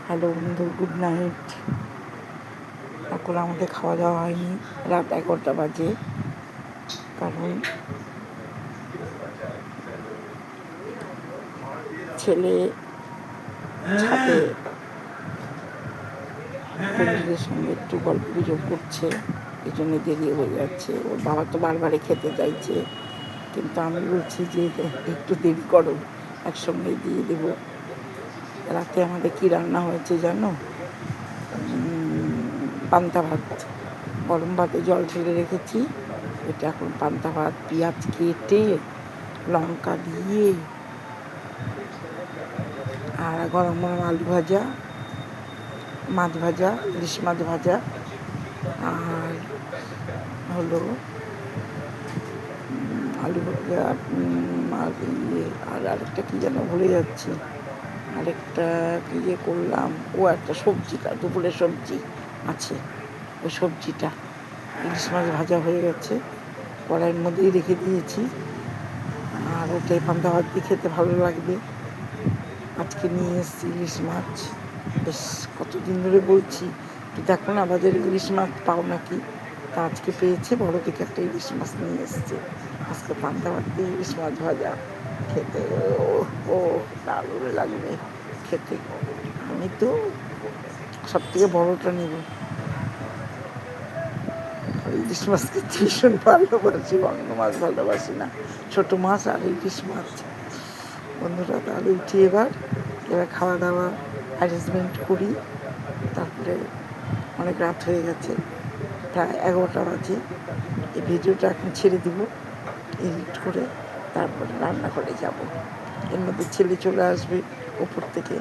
Hello বন্ধু, good night. এখন আমাদের খাওয়া দাওয়া হয়নি, রাত 11টা বাজে। কারণ ছেলে ছাদে বন্ধুদের সঙ্গে একটু গল্প গুজব করছে, এই জন্য দেরি হয়ে যাচ্ছে। ওর বাবা তো বারবারই খেতে চাইছে, কিন্তু আমি বলছি যে একটু দেরি করো, একসঙ্গে দিয়ে দেবো। রাতে আমাদের কী রান্না হয়েছে জানো? পান্তা ভাত, গরম ভাতে জল ঢেলে রেখেছি, এটা এখন পান্তা ভাত, পেঁয়াজ কেটে লঙ্কা দিয়ে, আর গরম গরম আলু ভাজা, মাছ ভাজা, ইলিশ মাছ ভাজা, আর হলো আলু ভাজা, আর আর আরেকটা কী যেন ভুলে যাচ্ছি, আরেকটা কী যে করলাম, একটা সবজিটা দুপুরের সবজি আছে, ওই সবজিটা ইলিশ মাছ ভাজা হয়ে গেছে, কড়াইয়ের মধ্যেই রেখে দিয়েছি। আর ওটাই পান্তা ভাত দিয়ে খেতে ভালো লাগবে। আজকে নিয়ে এসেছি ইলিশ মাছ, বেশ কতদিন ধরে বলছি কি দেখো না বাজারে ইলিশ মাছ পাও নাকি, তা আজকে পেয়েছে, বড় থেকে একটা ইলিশ মাছ নিয়ে এসছে। আজকে পান্তা ভাত দিয়ে ইলিশ মাছ ভাজা খেতে ও দারুণ লাগবে খেতে। আমি তো সব থেকে বড়টা নেব, ইলিশ মাছকে ভীষণ ভালোবাসি, অন্য মাছ ভালোবাসি না, ছোটো মাছ আর ইলিশ মাছ। বন্ধুরা তাহলে উঠি, এবার খাওয়া দাওয়া অ্যারেঞ্জমেন্ট করি। তারপরে অনেক রাত হয়ে গেছে, প্রায় 11টা বাজে। এই ভিডিওটা এখন ছেড়ে দিব এডিট করে, তারপরে রান্নাঘরে যাব। এর মধ্যে ছেলে চলে আসবে ওপর থেকে।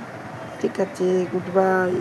ঠিক আছে, গুড বাই।